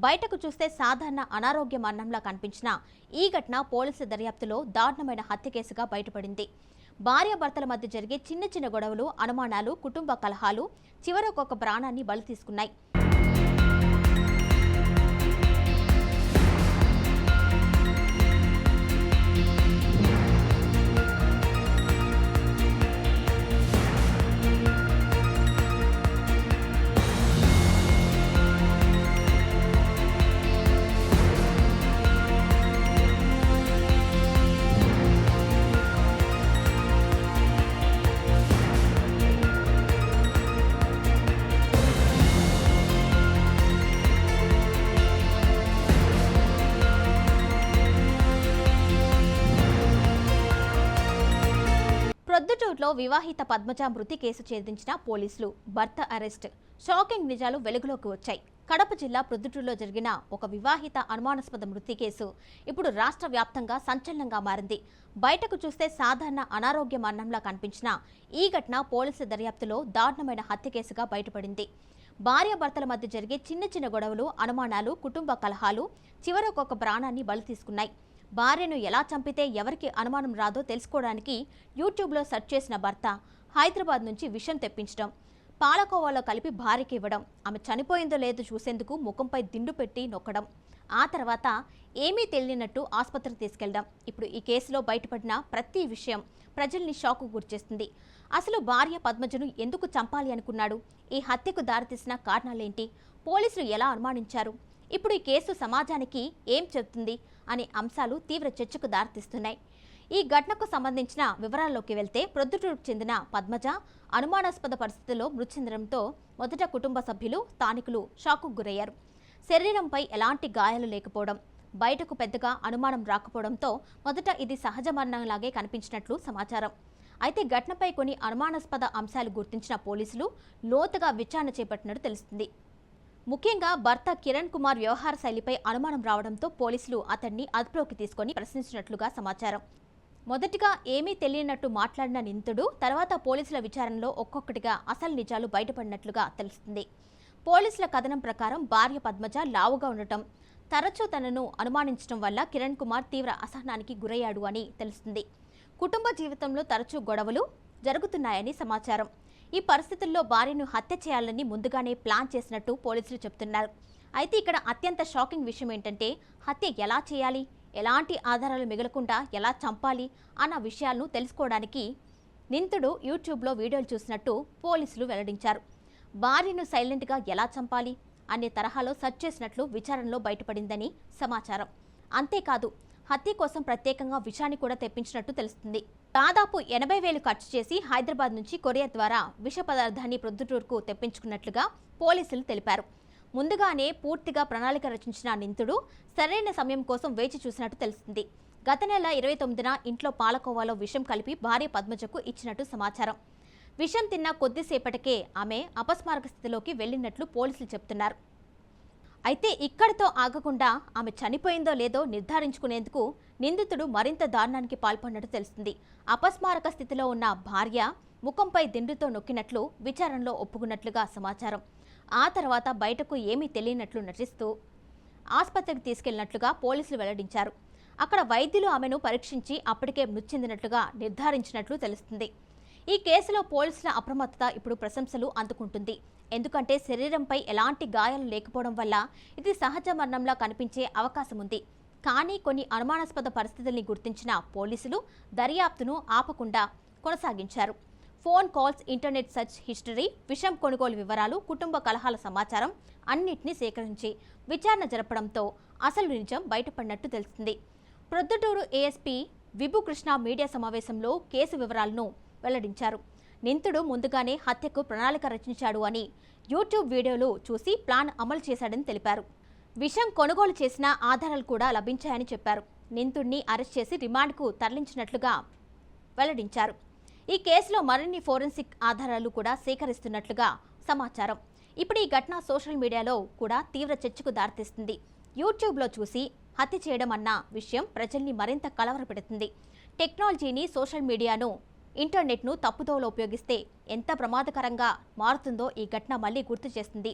బయటకు చూస్తే సాధారణ అనారోగ్య మరణంలా కనిపించిన ఈ ఘటన పోలీసుల దర్యాప్తులో దారుణమైన హత్య కేసుగా బయటపడింది. భార్యాభర్తల మధ్య జరిగే చిన్న చిన్న గొడవలు, అనుమానాలు, కుటుంబ కలహాలు చివరకు ఒక ప్రాణాన్ని బలి తీసుకున్నాయి. ప్రొద్దుటూరులో వివాహిత పద్మజ మృతి కేసు ఛేదించిన పోలీసులు. భర్త అరెస్ట్. షాకింగ్ నిజాలు వెలుగులోకి వచ్చాయి. కడప జిల్లా ప్రొద్దుటూరులో జరిగిన ఒక వివాహిత అనుమానాస్పద మృతి కేసు ఇప్పుడు రాష్ట్ర వ్యాప్తంగా సంచలనంగా మారింది. బయటకు చూస్తే సాధారణ అనారోగ్య మరణంలా కనిపించిన ఈ ఘటన పోలీసుల దర్యాప్తులో దారుణమైన హత్య కేసుగా బయటపడింది. భార్యాభర్తల మధ్య జరిగే చిన్న చిన్న గొడవలు, అనుమానాలు, కుటుంబ కలహాలు చివరకు ఒక ప్రాణాన్ని బలి తీసుకున్నాయి. భార్యను ఎలా చంపితే ఎవరికి అనుమానం రాదో తెలుసుకోవడానికి యూట్యూబ్లో సెర్చ్ చేసిన భర్త హైదరాబాద్ నుంచి విషం తెప్పించడం, పాలకోవాలో కలిపి భార్యకి ఇవ్వడం, ఆమె చనిపోయిందో లేదో చూసేందుకు ముఖంపై దిండు పెట్టి నొక్కడం, ఆ తర్వాత ఏమీ తెలియనట్టు ఆసుపత్రికి తీసుకెళ్లడం. ఇప్పుడు ఈ కేసులో బయటపడిన ప్రతి విషయం ప్రజల్ని షాకు గురిచేస్తుంది. అసలు భార్య పద్మజను ఎందుకు చంపాలి అనుకున్నాడు? ఈ హత్యకు దారితీసిన కారణాలేంటి? పోలీసులు ఎలా అనుమానించారు? ఇప్పుడు ఈ కేసు సమాజానికి ఏం చెబుతుంది అనే అంశాలు తీవ్ర చర్చకు దారితీస్తున్నాయి. ఈ ఘటనకు సంబంధించిన వివరాల్లోకి వెళ్తే, ప్రొద్దుటూరుకు చెందిన పద్మజ అనుమానాస్పద పరిస్థితుల్లో మృతి చెందడంతో మొదట కుటుంబ సభ్యులు, స్థానికులు షాకు గురయ్యారు. శరీరంపై ఎలాంటి గాయాలు లేకపోవడం, బయటకు పెద్దగా అనుమానం రాకపోవడంతో మొదట ఇది సహజ మరణంలాగే కనిపించినట్లు సమాచారం. అయితే ఘటనపై కొన్ని అనుమానాస్పద అంశాలు గుర్తించిన పోలీసులు లోతుగా విచారణ చేపట్టినట్టు తెలుస్తుంది. ముఖ్యంగా భర్త కిరణ్ కుమార్ వ్యవహార శైలిపై అనుమానం రావడంతో పోలీసులు అతన్ని అదుపులోకి తీసుకొని ప్రశ్నించినట్లుగా సమాచారం. మొదటిగా ఏమీ తెలియనట్టు మాట్లాడిన నిందితుడు తర్వాత పోలీసుల విచారణలో ఒక్కొక్కటిగా అసలు నిజాలు బయటపడినట్లుగా తెలుస్తుంది. పోలీసుల కథనం ప్రకారం భార్య పద్మజ లావుగా ఉండటం, తరచూ తనను అనుమానించడం వల్ల కిరణ్ కుమార్ తీవ్ర అసహనానికి గురయ్యాడు అని తెలుస్తుంది. కుటుంబ జీవితంలో తరచూ గొడవలు జరుగుతున్నాయని సమాచారం. ఈ పరిస్థితుల్లో భార్యను హత్య చేయాలని ముందుగానే ప్లాన్ చేసినట్టు పోలీసులు చెబుతున్నారు. అయితే ఇక్కడ అత్యంత షాకింగ్ విషయం ఏంటంటే, హత్య ఎలా చేయాలి, ఎలాంటి ఆధారాలు మిగలకుండా ఎలా చంపాలి అన్న విషయాలను తెలుసుకోవడానికి నిందితుడు యూట్యూబ్లో వీడియోలు చూసినట్టు పోలీసులు వెల్లడించారు. భార్యను సైలెంట్గా ఎలా చంపాలి అనే తరహాలో సెర్చ్ చేసినట్లు విచారణలో బయటపడిందని సమాచారం. అంతేకాదు, హత్య కోసం ప్రత్యేకంగా విషాన్ని కూడా తెప్పించినట్టు తెలుస్తుంది. దాదాపు 80,000 ఖర్చు చేసి హైదరాబాద్ నుంచి కొరియర్ ద్వారా విష పదార్థాన్ని ప్రొద్దుటూరుకు తెప్పించుకున్నట్లుగా పోలీసులు తెలిపారు. ముందుగానే పూర్తిగా ప్రణాళిక రచించిన నిందితుడు సరైన సమయం కోసం వేచి చూసినట్టు తెలుస్తుంది. గత నెల 29న ఇంట్లో పాలకోవాలో విషం కలిపి భార్య పద్మజకు ఇచ్చినట్టు సమాచారం. విషం తిన్న కొద్దిసేపటికే ఆమె అపస్మారక స్థితిలోకి వెళ్లినట్లు పోలీసులు చెబుతున్నారు. అయితే ఇక్కడితో ఆగకుండా ఆమె చనిపోయిందో లేదో నిర్ధారించుకునేందుకు నిందితుడు మరింత దారుణానికి పాల్పడినట్టు తెలుస్తుంది. అపస్మారక స్థితిలో ఉన్న భార్య ముఖంపై దిండుతో నొక్కినట్లు విచారణలో ఒప్పుకున్నట్లుగా సమాచారం. ఆ తర్వాత బయటకు ఏమీ తెలియనట్లు నటిస్తూ ఆసుపత్రికి తీసుకెళ్లినట్లుగా పోలీసులు వెల్లడించారు. అక్కడ వైద్యులు ఆమెను పరీక్షించి అప్పటికే మృతి చెందినట్లుగా నిర్ధారించినట్లు తెలుస్తుంది. ఈ కేసులో పోలీసుల అప్రమత్తత ఇప్పుడు ప్రశంసలు అందుకుంటుంది. ఎందుకంటే శరీరంపై ఎలాంటి గాయాలు లేకపోవడం వల్ల ఇది సహజ మరణంలా కనిపించే అవకాశం ఉంది. కానీ కొన్ని అనుమానాస్పద పరిస్థితుల్ని గుర్తించిన పోలీసులు దర్యాప్తును ఆపకుండా కొనసాగించారు. Phone calls, internet search history, విషం కొనుగోలు వివరాలు, కుటుంబ కలహాల సమాచారం అన్నింటినీ సేకరించి విచారణ జరపడంతో అసలు నిజం బయటపడినట్టు తెలుస్తుంది. ప్రొద్దుటూరు ఏఎస్పీ విభు కృష్ణ మీడియా సమావేశంలో కేసు వివరాలను వెల్లడించారు. నిందితుడు ముందుగానే హత్యకు ప్రణాళిక రచించాడు అని, యూట్యూబ్ వీడియోలు చూసి ప్లాన్ అమలు చేశాడని తెలిపారు. విషం కొనుగోలు చేసిన ఆధారాలు కూడా లభించాయని చెప్పారు. నిందితుడిని అరెస్ట్ చేసి రిమాండ్కు తరలించినట్లుగా వెల్లడించారు. ఈ కేసులో మరిన్ని ఫోరెన్సిక్ ఆధారాలు కూడా సేకరిస్తున్నట్లుగా సమాచారం. ఇప్పుడు ఈ ఘటన సోషల్ మీడియాలో కూడా తీవ్ర చర్చకు దారితీస్తుంది. యూట్యూబ్లో చూసి హత్య చేయడం అన్న విషయం ప్రజల్ని మరింత కలవరపెడుతుంది. టెక్నాలజీని, సోషల్ మీడియాను, ఇంటర్నెట్ను తప్పుదోవలో ఉపయోగిస్తే ఎంత ప్రమాదకరంగా మారుతుందో ఈ ఘటన మళ్లీ గుర్తు చేస్తుంది.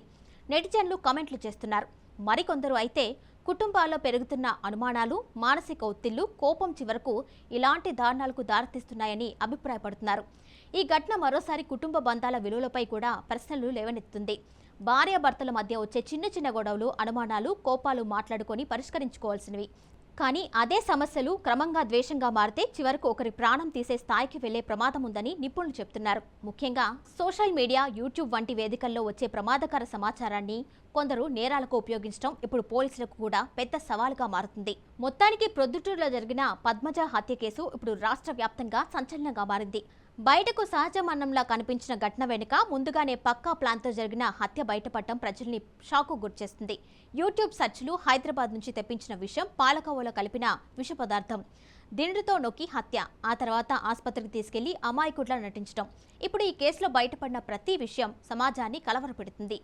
నెటిజన్లు కామెంట్లు చేస్తున్నారు. మరికొందరు అయితే కుటుంబాల్లో పెరుగుతున్న అనుమానాలు, మానసిక ఒత్తిళ్లు, కోపం చివరకు ఇలాంటి దారుణాలకు దారితీస్తున్నాయని అభిప్రాయపడుతున్నారు. ఈ ఘటన మరోసారి కుటుంబ బంధాల విలువలపై కూడా ప్రశ్నలు లేవనెత్తుతుంది. భార్యాభర్తల మధ్య వచ్చే చిన్న చిన్న గొడవలు, అనుమానాలు, కోపాలు మాట్లాడుకొని పరిష్కరించుకోవాల్సినవి. కానీ అదే సమస్యలు క్రమంగా ద్వేషంగా మారితే చివరకు ఒకరి ప్రాణం తీసే స్థాయికి వెళ్లే ప్రమాదం ఉందని నిపుణులు చెబుతున్నారు. ముఖ్యంగా సోషల్ మీడియా, యూట్యూబ్ వంటి వేదికల్లో వచ్చే ప్రమాదకర సమాచారాన్ని కొందరు నేరాలకు ఉపయోగించడం ఇప్పుడు పోలీసులకు కూడా పెద్ద సవాలుగా మారుతుంది. మొత్తానికి ప్రొద్దుటూరులో జరిగిన పద్మజ హత్య కేసు ఇప్పుడు రాష్ట్ర వ్యాప్తంగా సంచలనంగా మారింది. బయటకు సహజ మరణంలా కనిపించిన ఘటన వెనుక ముందుగానే పక్కా ప్లాన్తో జరిగిన హత్య బయటపడటం ప్రజల్ని షాకు గురిచేస్తుంది. యూట్యూబ్ సర్చ్లు, హైదరాబాద్ నుంచి తెప్పించిన విషం, పాలకోవలో కలిపిన విష పదార్థం, దిండుతో నొక్కి హత్య, ఆ తర్వాత ఆసుపత్రికి తీసుకెళ్లి అమాయకుడిలా నటించడం. ఇప్పుడు ఈ కేసులో బయటపడిన ప్రతి విషయం సమాజాన్ని కలవరపెడుతుంది.